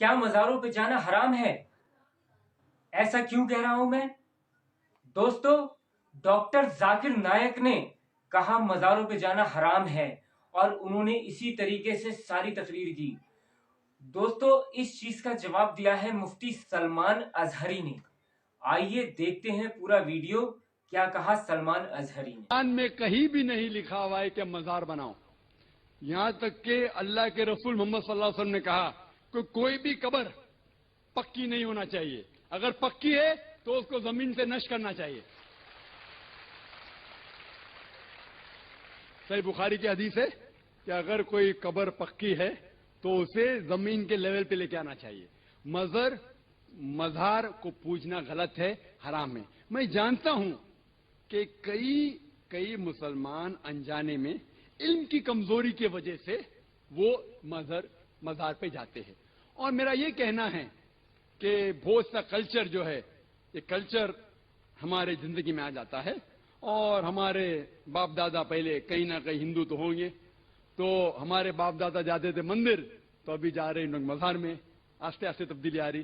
کیا مزاروں پہ جانا حرام ہے؟ ایسا کیوں کہہ رہا ہوں میں؟ دوستو، ڈاکٹر ذاکر نائک نے کہا مزاروں پہ جانا حرام ہے، اور انہوں نے اسی طریقے سے ساری تقریر کی۔ دوستو، اس چیز کا جواب دیا ہے مفتی سلمان ازہری نے۔ آئیے دیکھتے ہیں پورا ویڈیو، کیا کہا سلمان ازہری نے۔ قرآن میں کہیں بھی نہیں لکھا ہوا ہے کہ مزار بناؤ، یہاں تک کہ اللہ کے رسول محمد صلی اللہ علیہ وسلم نے کہا کہ کوئی بھی قبر پکی نہیں ہونا چاہیے، اگر پکی ہے تو اس کو زمین سے نشر کرنا چاہیے۔ صحیح بخاری کی حدیث ہے کہ اگر کوئی قبر پکی ہے تو اسے زمین کے لیول پہ لے کے آنا چاہیے۔ مزار کو پوجنا غلط ہے، حرام ہے۔ میں جانتا ہوں کہ کئی مسلمان انجانے میں علم کی کمزوری کی وجہ سے وہ مزار پہ جاتے ہیں، اور میرا یہ کہنا ہے کہ بہت سا کلچر جو ہے، یہ کلچر ہمارے زندگی میں آ جاتا ہے، اور ہمارے باپ دادا پہلے کہیں نہ کہیں ہندو تو ہوں گے، تو ہمارے باپ دادا جاتے تھے مندر، تو ابھی جا رہے ہیں مزار میں، آہستہ آہستہ تبدیلی آ رہی۔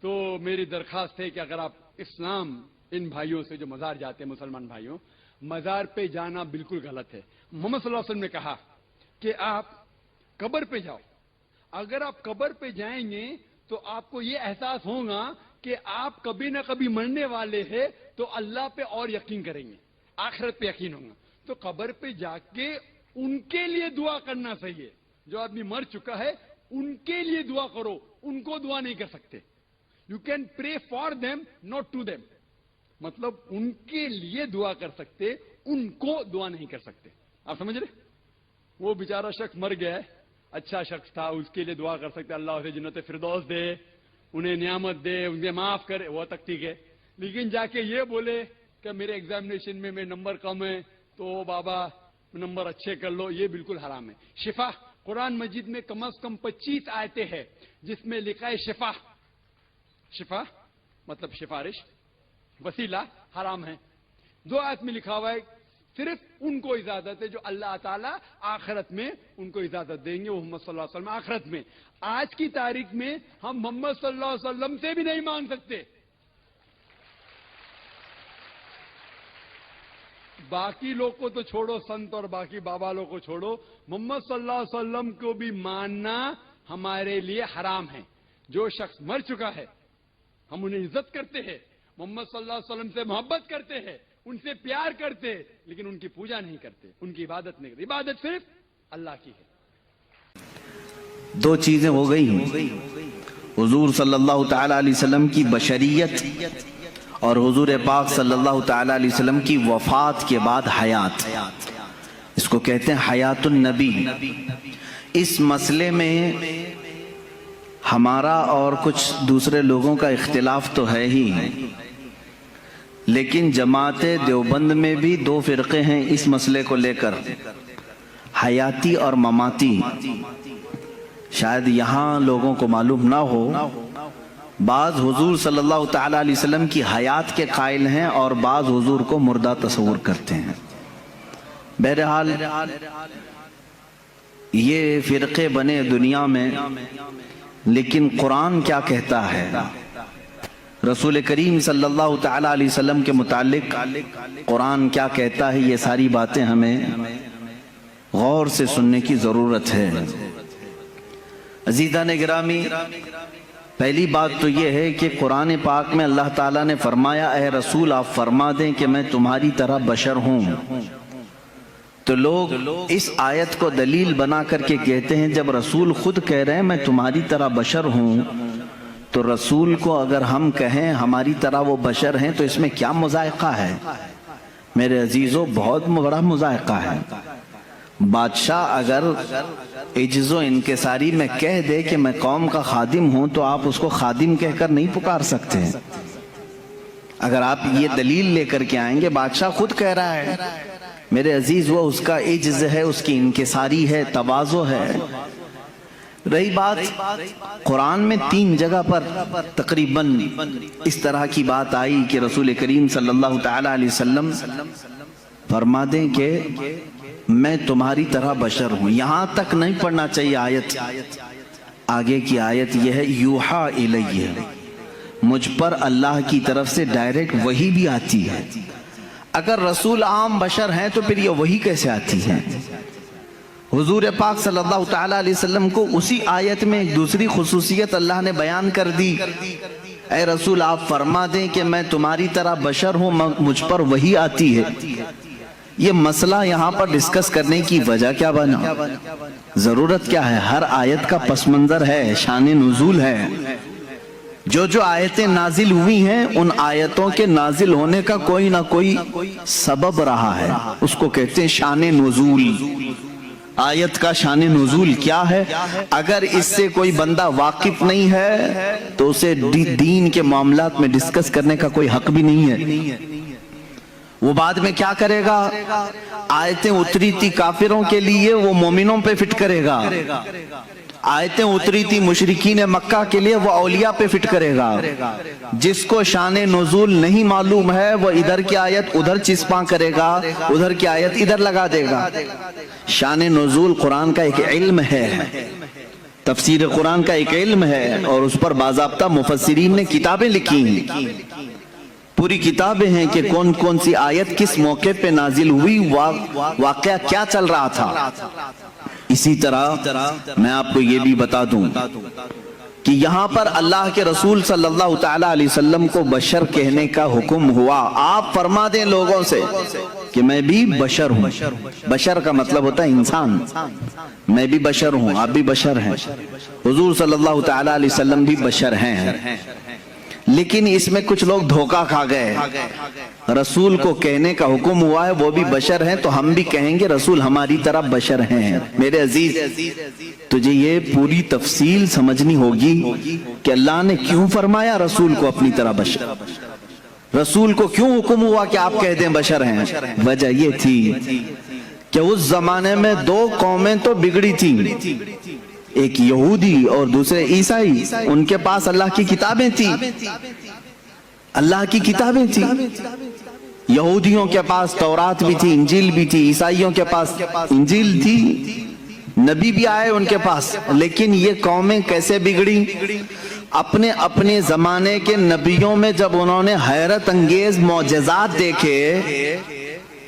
تو میری درخواست ہے کہ اگر آپ اسلام ان بھائیوں سے جو مزار جاتے ہیں، مسلمان بھائیوں، مزار پہ جانا بالکل غلط ہے۔ محمد صلی اللہ علیہ وسلم نے کہا کہ آپ قبر پہ جاؤ، اگر آپ قبر پہ جائیں گے تو آپ کو یہ احساس ہوگا کہ آپ کبھی نہ کبھی مرنے والے ہیں، تو اللہ پہ اور یقین کریں گے، آخرت پہ یقین ہوگا۔ تو قبر پہ جا کے ان کے لیے دعا کرنا صحیح ہے، جو آدمی مر چکا ہے ان کے لیے دعا کرو، ان کو دعا نہیں کر سکتے۔ You can pray for them not to them, مطلب ان کے لیے دعا کر سکتے، ان کو دعا نہیں کر سکتے۔ آپ سمجھ رہے؟ وہ بیچارہ شخص مر گیا ہے، اچھا شخص تھا، اس کے لیے دعا کر سکتے، اللہ اسے جنت فردوس دے، انہیں نعمت دے، انہیں معاف کرے، وہ تک ٹھیک ہے۔ لیکن جا کے یہ بولے کہ میرے ایگزامینیشن میں نمبر کم ہے تو بابا نمبر اچھے کر لو، یہ بالکل حرام ہے۔ شفا، قرآن مجید میں کم از کم 25 آیتیں ہیں جس میں لکھا ہے شفا، شفا مطلب سفارش، وسیلہ حرام ہے۔ 2 آیت میں لکھا ہوا ہے صرف ان کو اجازت ہے جو اللہ تعالیٰ آخرت میں ان کو اجازت دیں گے، وہ محمد صلی اللہ علیہ وسلم آخرت میں۔ آج کی تاریخ میں ہم محمد صلی اللہ علیہ وسلم سے بھی نہیں مانگ سکتے۔ باقی لوگ کو تو چھوڑو، سنت اور باقی بابا لوگ کو چھوڑو، محمد صلی اللہ علیہ وسلم کو بھی ماننا ہمارے لیے حرام ہے۔ جو شخص مر چکا ہے ہم انہیں عزت کرتے ہیں، محمد صلی اللہ علیہ وسلم سے محبت کرتے ہیں، ان سے پیار کرتے ہیں، لیکن ان کی پوجا نہیں کرتے، ان کی عبادت نہیں کرتے۔ عبادت صرف اللہ کی ہے۔ 2 چیزیں ہو گئی ہیں، حضور صلی اللہ تعالی علیہ وسلم کی بشریت اور حضور پاک صلی اللہ تعالی علیہ وسلم کی وفات کے بعد حیات، اس کو کہتے ہیں حیات النبی۔ اس مسئلے میں ہمارا اور کچھ دوسرے لوگوں کا اختلاف تو ہے ہی، لیکن جماعت دیوبند میں بھی 2 فرقے ہیں اس مسئلے کو لے کر، حیاتی اور مماتی۔ شاید یہاں لوگوں کو معلوم نہ ہو، بعض حضور صلی اللہ تعالی علیہ وسلم کی حیات کے قائل ہیں اور بعض حضور کو مردہ تصور کرتے ہیں۔ بہرحال یہ فرقے بنے دنیا میں، لیکن قرآن کیا کہتا ہے؟ رسول کریم صلی اللہ تعالی علیہ وسلم کے متعلق قرآن کیا کہتا ہے؟ یہ ساری باتیں ہمیں غور سے سننے کی ضرورت ہے۔ عزیزان گرامی، پہلی بات تو یہ ہے کہ قرآن پاک میں اللہ تعالیٰ نے فرمایا اے رسول آپ فرما دیں کہ میں تمہاری طرح بشر ہوں۔ تو لوگ اس آیت کو دلیل بنا کر کے کہتے ہیں جب رسول خود کہہ رہے ہیں میں تمہاری طرح بشر ہوں، تو رسول کو اگر ہم کہیں ہماری طرح وہ بشر ہیں تو اس میں کیا مذائقہ ہے؟ میرے عزیزو، بہت بڑا مذائقہ ہے۔ بادشاہ اگر عجز و انکساری میں کہہ دے کہ میں قوم کا خادم ہوں تو آپ اس کو خادم کہہ کر نہیں پکار سکتے۔ اگر آپ یہ دلیل لے کر کے آئیں گے، بادشاہ خود کہہ رہا ہے میرے عزیز، وہ اس کا عجز ہے، اس کی انکساری ہے، تواضع ہے۔ رہی بات قرآن میں 3 جگہ پر تقریباً اس طرح کی بات آئی کہ رسول کریم صلی اللہ تعالی علیہ وسلم فرما دیں کہ میں تمہاری طرح بشر ہوں۔ یہاں تک نہیں پڑھنا چاہیے آیت، آگے کی آیت یہ ہے یوحا الیہ، مجھ پر اللہ کی طرف سے ڈائریکٹ وحی بھی آتی ہے۔ اگر رسول عام بشر ہیں تو پھر یہ وحی کیسے آتی ہے؟ حضور پاک صلی اللہ تعالیٰ علیہ وسلم کو اسی آیت میں ایک دوسری خصوصیت اللہ نے بیان کر دی، اے رسول آپ فرما دیں کہ میں تمہاری طرح بشر ہوں، مجھ پر وحی آتی ہے۔ یہ مسئلہ یہاں پر ڈسکس کرنے کی وجہ کیا بنا؟ ضرورت کیا ہے؟ ہر آیت کا پس منظر ہے، شان نزول ہے۔ جو آیتیں نازل ہوئی ہیں ان آیتوں کے نازل ہونے کا کوئی نہ کوئی سبب رہا ہے، اس کو کہتے ہیں شان نزول۔ آیت کا شان نزول کیا ہے؟ اگر اس سے کوئی بندہ واقف نہیں ہے تو اسے دین کے معاملات میں ڈسکس کرنے کا کوئی حق بھی نہیں ہے۔ وہ بعد میں کیا کرے گا؟ آیتیں اتری تھی کافروں کے لیے، وہ مومنوں پہ فٹ کرے گا۔ آیتیں اتری تھی مشرکین مکہ کے لیے، وہ اولیاء پہ فٹ کرے گا۔ جس کو شان نزول نہیں معلوم ہے وہ ادھر کی آیت ادھر چسپاں کرے گا، ادھر کی آیت ادھر لگا دے گا۔ شان نزول قرآن کا ایک علم ہے، تفسیر قرآن کا ایک علم ہے، اور اس پر باضابطہ مفسرین نے کتابیں لکھی ہیں، پوری کتابیں ہیں کہ کون کون سی آیت کس موقع پہ نازل ہوئی، واقعہ کیا چل رہا تھا۔ اسی طرح میں آپ کو یہ بھی بتا دوں کہ یہاں پر اللہ کے رسول صلی اللہ تعالیٰ علیہ وسلم کو بشر کہنے کا حکم ہوا۔ آپ فرما دیں لوگوں سے کہ میں بھی بشر ہوں۔ بشر کا مطلب ہوتا ہے انسان، میں بھی بشر ہوں، آپ بھی بشر ہیں، حضور صلی اللہ تعالیٰ علیہ وسلم بھی بشر ہیں۔ لیکن اس میں کچھ لوگ دھوکہ کھا گئے، رسول کو کہنے کا حکم ہوا ہے وہ بھی بشر ہیں تو ہم بھی کہیں گے رسول ہماری طرح بشر ہیں۔ میرے عزیز، تجھے یہ پوری تفصیل سمجھنی ہوگی کہ اللہ نے کیوں فرمایا رسول کو اپنی طرح بشر، رسول کو کیوں حکم ہوا کہ آپ کہہ دیں بشر ہیں۔ وجہ یہ تھی کہ اس زمانے میں دو قومیں تو بگڑی تھیں، ایک یہودی اور دوسرے عیسائی۔ ان کے پاس اللہ کی کتابیں تھیں، اللہ کی کتابیں تھیں۔ یہودیوں کے پاس تورات بھی تھی، انجیل بھی تھی، عیسائیوں کے پاس انجیل تھی، نبی بھی آئے ان کے پاس۔ لیکن یہ قومیں کیسے بگڑی؟ اپنے اپنے زمانے کے نبیوں میں جب انہوں نے حیرت انگیز معجزات دیکھے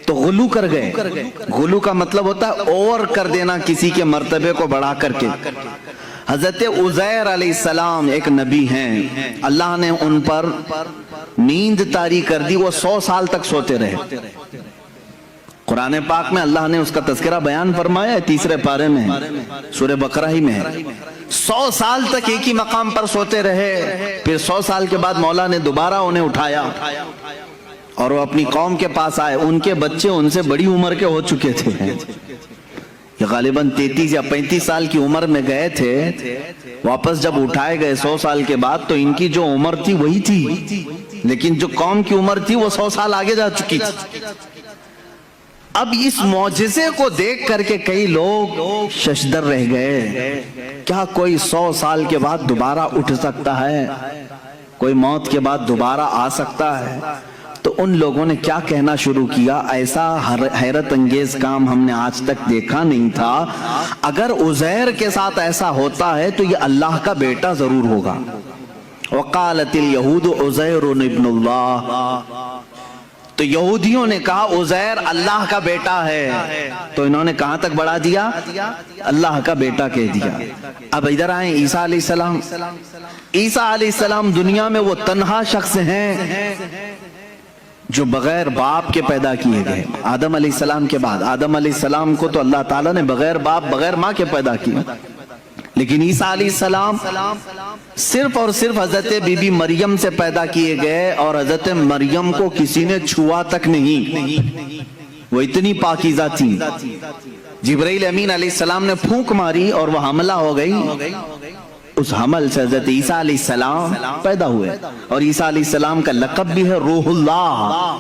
تو غلو کر گئے۔ غلو کا مطلب ہوتا ہے اوور کر دینا کسی کے مرتبے کو بڑھا کر کے۔ حضرت عزیر علیہ السلام ایک نبی ہیں، اللہ نے ان پر نیند طاری کر دی، وہ 100 سال تک سوتے رہے۔ قرآن پاک میں اللہ نے اس کا تذکرہ بیان فرمایا ہے 3 پارے میں، سورہ بقرہ ہی میں ہے۔ 100 سال تک ایک ہی مقام پر سوتے رہے، پھر 100 سال کے بعد مولا نے دوبارہ انہیں اٹھایا اور وہ اپنی قوم کے پاس آئے۔ ان کے بچے ان سے بڑی عمر کے ہو چکے تھے، یہ غالباً 33 یا 35 سال کی عمر میں گئے تھے۔ واپس جب اٹھائے گئے 100 سال کے بعد تو ان کی جو عمر تھی وہی تھی، لیکن جو قوم کی عمر تھی وہ 100 سال آگے جا چکی تھی۔ اب اس معجزے کو دیکھ کر کے کئی لوگ ششدر رہ گئے، کیا کوئی 100 سال کے بعد دوبارہ اٹھ سکتا ہے؟ کوئی موت کے بعد دوبارہ آ سکتا ہے؟ تو ان لوگوں نے کیا کہنا شروع کیا، ایسا حیرت انگیز کام ہم نے آج تک دیکھا نہیں تھا۔ اگر عزیر کے ساتھ ایسا ہوتا ہے تو یہ اللہ کا بیٹا ضرور ہوگا۔ وقالت الیہود عزیر ابن اللہ، تو یہودیوں نے کہا عزیر اللہ کا بیٹا ہے، تو انہوں نے کہاں تک بڑھا دیا؟ اللہ کا بیٹا کہہ دیا۔ اب ادھر آئیں عیسیٰ علیہ السلام۔ عیسیٰ علیہ السلام دنیا میں وہ تنہا شخص ہیں جو بغیر باپ کے پیدا کیے گئے۔ آدم علیہ السلام کے بعد، آدم علیہ السلام کو تو اللہ تعالیٰ نے بغیر باپ بغیر ماں کے پیدا کیا، لیکن عیسیٰ علیہ السلام صرف اور صرف حضرت بی بی مریم سے پیدا کیے گئے، اور حضرت مریم کو کسی نے چھوا تک نہیں، وہ اتنی پاکیزہ تھی۔ جبرائیل امین علیہ السلام نے پھونک ماری اور وہ حاملہ ہو گئی، اس حمل سے حضرت عیسیٰ علیہ السلام پیدا ہوئے، اور عیسیٰ علیہ السلام کا لقب بھی ہے روح اللہ۔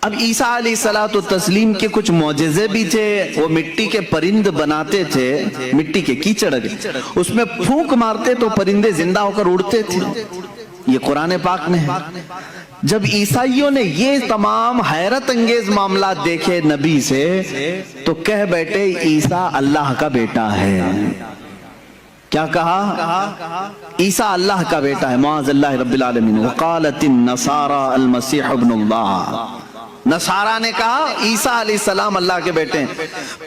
اب عیسیٰ علیہ السلام کے کچھ معجزے بھی تھے، وہ مٹی کے پرند بناتے تھے، مٹی کے کیچڑ اس میں پھونک مارتے تو پرندے زندہ ہو کر اڑتے تھے، یہ قرآن پاک میں ہے۔ جب عیسائیوں نے یہ تمام حیرت انگیز معاملات دیکھے نبی سے تو کہہ بیٹھے عیسیٰ اللہ کا بیٹا ہے۔ کیا کہا؟ عیسیٰ اللہ کا بیٹا ہے، معاذ اللہ رب العالمین۔ وقالت النصارى المسیح ابن اللہ، نصارہ نے کہا عیسیٰ علیہ السلام اللہ کے بیٹے ہیں۔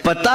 پتہ